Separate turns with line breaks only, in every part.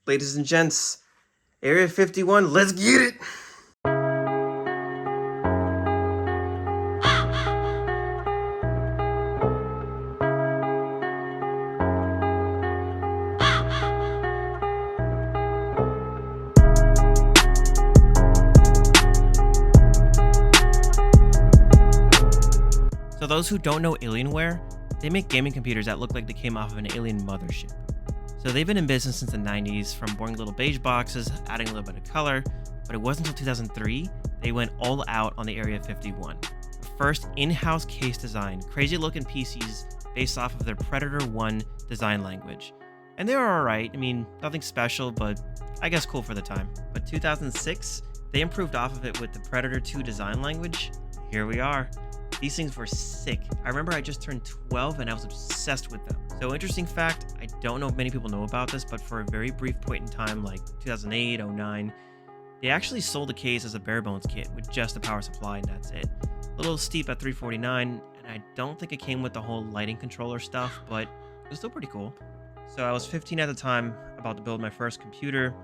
Ladies and gents, Area 51, let's get it! So those who don't know Alienware, they make gaming computers that look like they came off of an alien mothership. So they've been in business since the 90s, from boring little beige boxes, adding a little bit of color, but it wasn't until 2003 they went all out on the Area 51. The first in-house case design, crazy looking PCs based off of their Predator 1 design language. And they were alright, I mean, nothing special, but I guess cool for the time. But 2006, they improved off of it with the Predator 2 design language. Here we are. These things were sick. I remember I just turned 12 and I was obsessed with them. So interesting fact, I don't know if many people know about this, but for a very brief point in time, like 2008, 09, they actually sold the case as a bare bones kit with just a power supply and that's it. A little steep at $349, and I don't think it came with the whole lighting controller stuff, but it was still pretty cool. So I was 15 at the time, about to build my first computer,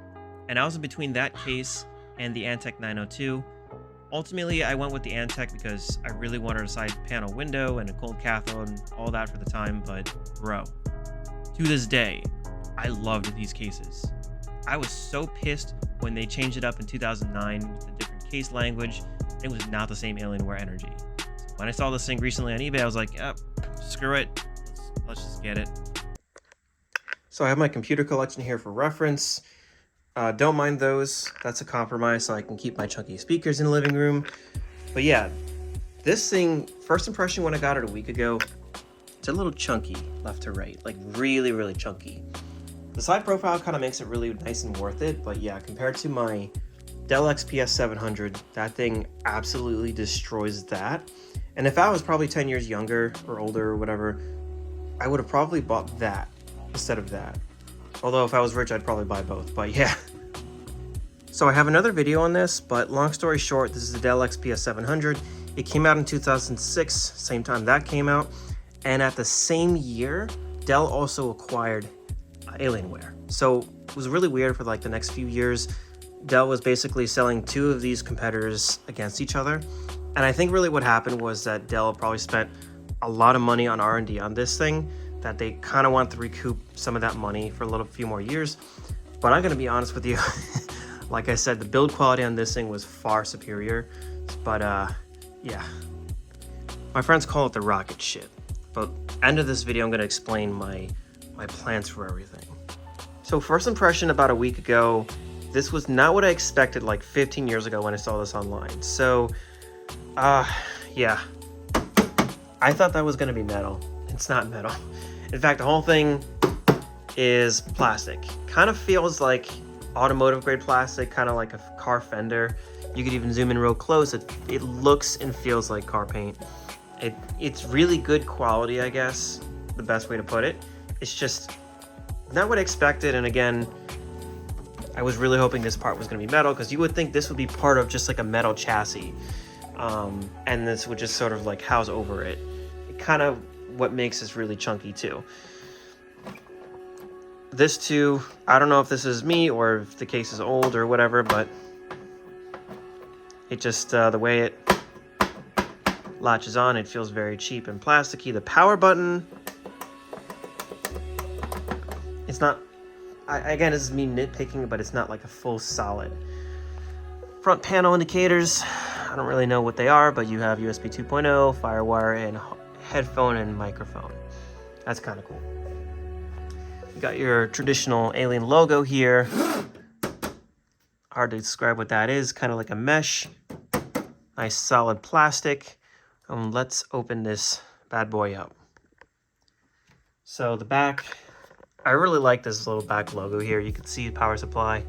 and I was in between that case and the Antec 902. Ultimately, I went with the Antec because I really wanted a side panel window and a cold cathode and all that for the time, but bro, to this day, I loved these cases. I was so pissed when they changed it up in 2009 with the different case language. It was not the same Alienware energy. So when I saw this thing recently on eBay, I was like, yep, screw it, let's just get it. So I have my computer collection here for reference. Don't mind those. That's a compromise so I can keep my chunky speakers in the living room. But yeah, this thing, first impression when I got it a week ago, it's a little chunky left to right, like really, really chunky. The side profile kind of makes it really nice and worth it, but yeah, compared to my Dell XPS 700, that thing absolutely destroys that. And if I was probably 10 years younger or older or whatever, I would have probably bought that instead of that. Although if I was rich, I'd probably buy both, but yeah. So I have another video on this, but long story short, this is the Dell XPS 700. It came out in 2006, same time that came out. And at the same year, Dell also acquired Alienware. So it was really weird for like the next few years. Dell was basically selling two of these competitors against each other. And I think really what happened was that Dell probably spent a lot of money on R&D on this thing, that they kind of want to recoup some of that money for a few more years. But I'm going to be honest with you. Like I said, the build quality on this thing was far superior. But yeah, my friends call it the rocket ship. But end of this video, I'm going to explain my plans for everything. So first impression about a week ago, this was not what I expected like 15 years ago when I saw this online. So yeah, I thought that was going to be metal. It's not metal. In fact, the whole thing is plastic. Kind of feels like automotive grade plastic, kind of like a car fender. You could even zoom in real close. It looks and feels like car paint. It's really good quality, I guess, the best way to put it. It's just not what I expected. And again, I was really hoping this part was going to be metal, because you would think this would be part of just like a metal chassis. And this would just sort of like house over it. It kind of what makes this really chunky too. This too, I don't know if this is me or if the case is old or whatever, but it just, the way it latches on, it feels very cheap and plasticky. The power button, it's not, again, this is me nitpicking, but it's not like a full solid. Front panel indicators, I don't really know what they are, but you have USB 2.0, FireWire, and headphone and microphone. That's kind of cool. You got your traditional Alien logo here. Hard to describe what that is. Kind of like a mesh. Nice solid plastic. Let's open this bad boy up. So the back, I really like this little back logo here. You can see the power supply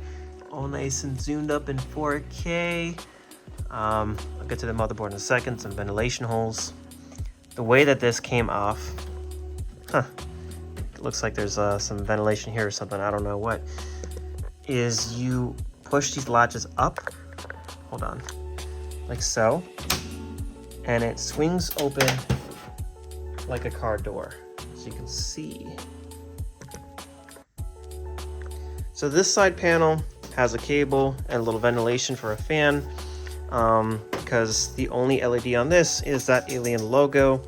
all nice and zoomed up in 4K. I'll get to the motherboard in a second. Some ventilation holes. The way that this came off, it looks like there's some ventilation here or something, I don't know what, is you push these latches up, hold on, like so, and it swings open like a car door, so you can see. So this side panel has a cable and a little ventilation for a fan, because the only LED on this is that Alien logo.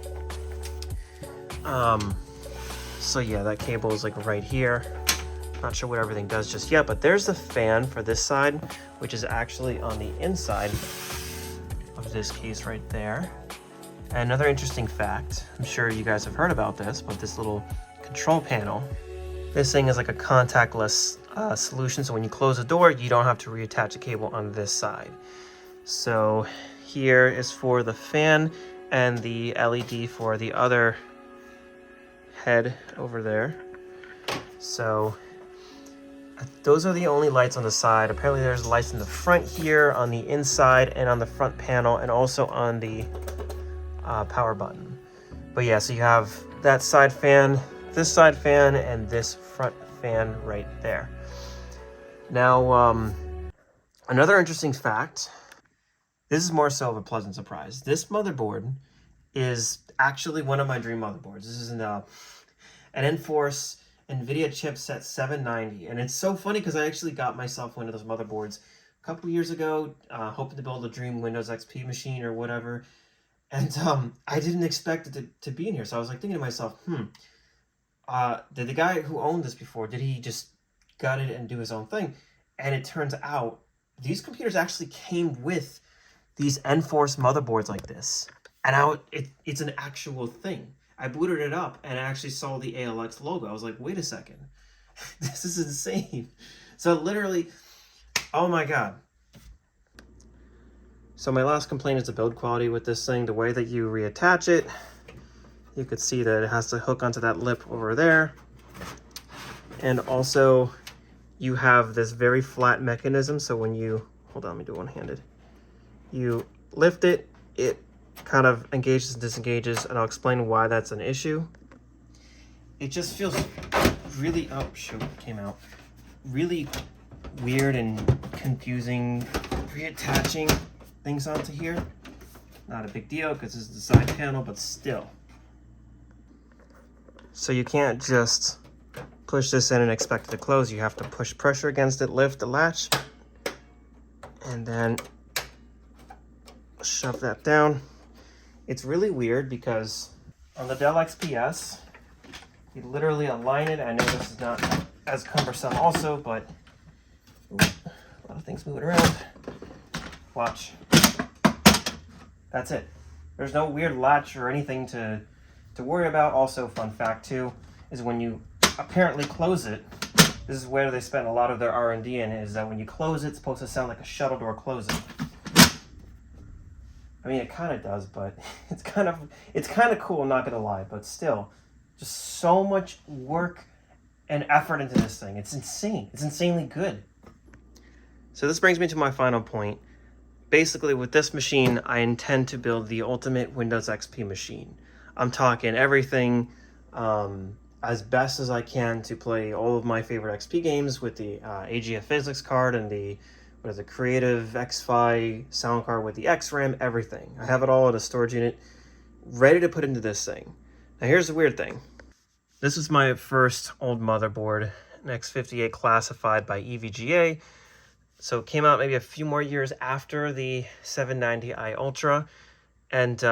So yeah, that cable is like right here. Not sure what everything does just yet, but there's the fan for this side, which is actually on the inside of this case right there. And another interesting fact, I'm sure you guys have heard about this, but this little control panel, this thing is like a contactless solution. So when you close the door, you don't have to reattach a cable on this side. So here is for the fan and the LED for the other head over there. So those are the only lights on the side. Apparently there's lights in the front here, on the inside, and on the front panel, and also on the power button. But yeah, so you have that side fan, this side fan, and this front fan right there. Now, another interesting fact, this is more so of a pleasant surprise. This motherboard is actually one of my dream motherboards. This is an Enforce NVIDIA chipset 790, and it's so funny because I actually got myself one of those motherboards a couple years ago, hoping to build a dream Windows XP machine or whatever, and I didn't expect it to be in here. So I was like thinking to myself, did the guy who owned this before, did he just gut it and do his own thing? And it turns out these computers actually came with these Enforce motherboards like this, and now it's an actual thing. I booted it up and I actually saw the ALX logo. I was like, wait a second, this is insane. So literally, oh my God. So my last complaint is the build quality with this thing. The way that you reattach it, you could see that it has to hook onto that lip over there. And also you have this very flat mechanism. So when you, hold on, let me do one-handed. You lift it, it kind of engages and disengages, and I'll explain why that's an issue. It just feels really, oh shoot, came out. Really weird and confusing reattaching things onto here. Not a big deal because this is the side panel, but still. So you can't just push this in and expect it to close. You have to push pressure against it, lift the latch, and then shove that down. It's really weird because on the Dell XPS, you literally align it. I know this is not as cumbersome also, but ooh, a lot of things moving around. Watch. That's it. There's no weird latch or anything to worry about. Also, fun fact too, is when you apparently close it, this is where they spent a lot of their R&D in, is that when you close it, it's supposed to sound like a shuttle door closing. I mean, it kind of does, but it's kind of cool, I'm not gonna lie, but still, just so much work and effort into this thing. It's insane. It's insanely good. So this brings me to my final point. Basically, with this machine, I intend to build the ultimate Windows XP machine. I'm talking everything as best as I can to play all of my favorite XP games with the AGF physics card and the Creative X-Fi sound card with the XRAM, everything. I have it all in a storage unit, ready to put into this thing. Now here's the weird thing. This is my first old motherboard, an X58 classified by EVGA. So it came out maybe a few more years after the 790i Ultra. And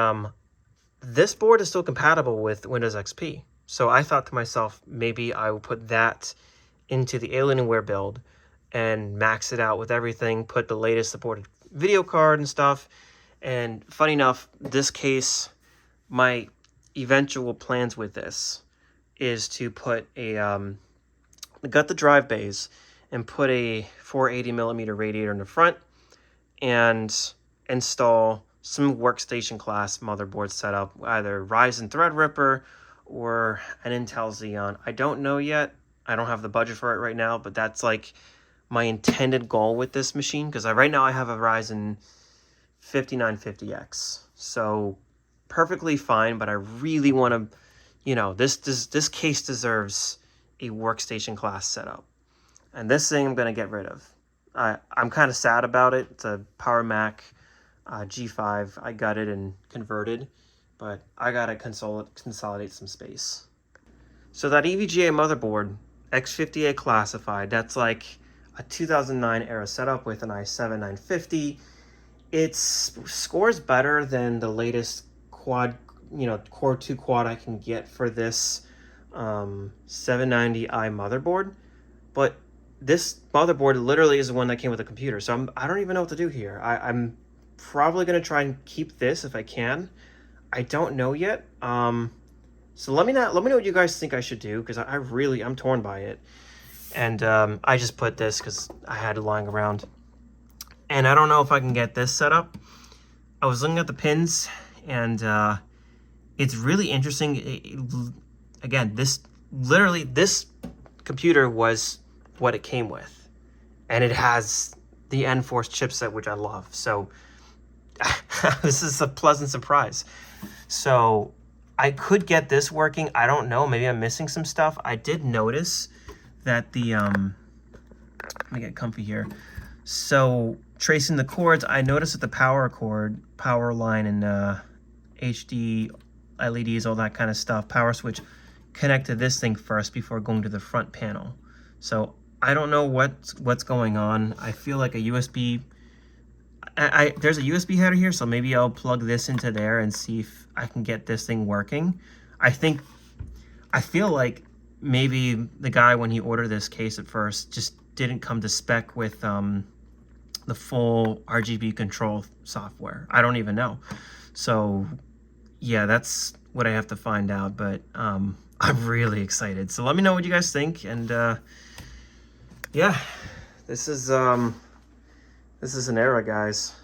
this board is still compatible with Windows XP. So I thought to myself, maybe I will put that into the Alienware build and max it out with everything, put the latest supported video card and stuff. And funny enough, this case, my eventual plans with this is to put a, gut the drive bays and put a 480mm radiator in the front and install some workstation class motherboard setup, either Ryzen Threadripper or an Intel Xeon. I don't know yet. I don't have the budget for it right now, but that's like my intended goal with this machine, because right now I have a Ryzen 5950X. So perfectly fine, but I really want to, you know, this case deserves a workstation class setup. And this thing I'm going to get rid of. I'm kind of sad about it. It's a Power Mac G5. I got it and converted, but I got to consolidate some space. So that EVGA motherboard, X58 classified, that's like
a 2009 era setup with an i7-950. It scores better than the latest quad, Core 2 quad I can get for this 790i motherboard. But this motherboard literally is the one that came with the computer. So I don't even know what to do here. I'm probably going to try and keep this if I can. I don't know yet. So let me know what you guys think I should do, because I'm torn by it. And I just put this because I had it lying around. And I don't know if I can get this set up. I was looking at the pins, and it's really interesting. Again, this computer was what it came with, and it has the N-Force chipset, which I love. So this is a pleasant surprise. So I could get this working. I don't know. Maybe I'm missing some stuff. I did notice that the let me get comfy here. So tracing the cords, I noticed that the power line, and HD LEDs, all that kind of stuff, power switch, connect to this thing first before going to the front panel. So I don't know what's going on. I feel like a USB. There's a USB header here, so maybe I'll plug this into there and see if I can get this thing working. I feel like maybe the guy, when he ordered this case at first, just didn't come to spec with the full RGB control software. I don't even know. So yeah, that's what I have to find out, but I'm really excited. So let me know what you guys think, and yeah, this is an era, guys.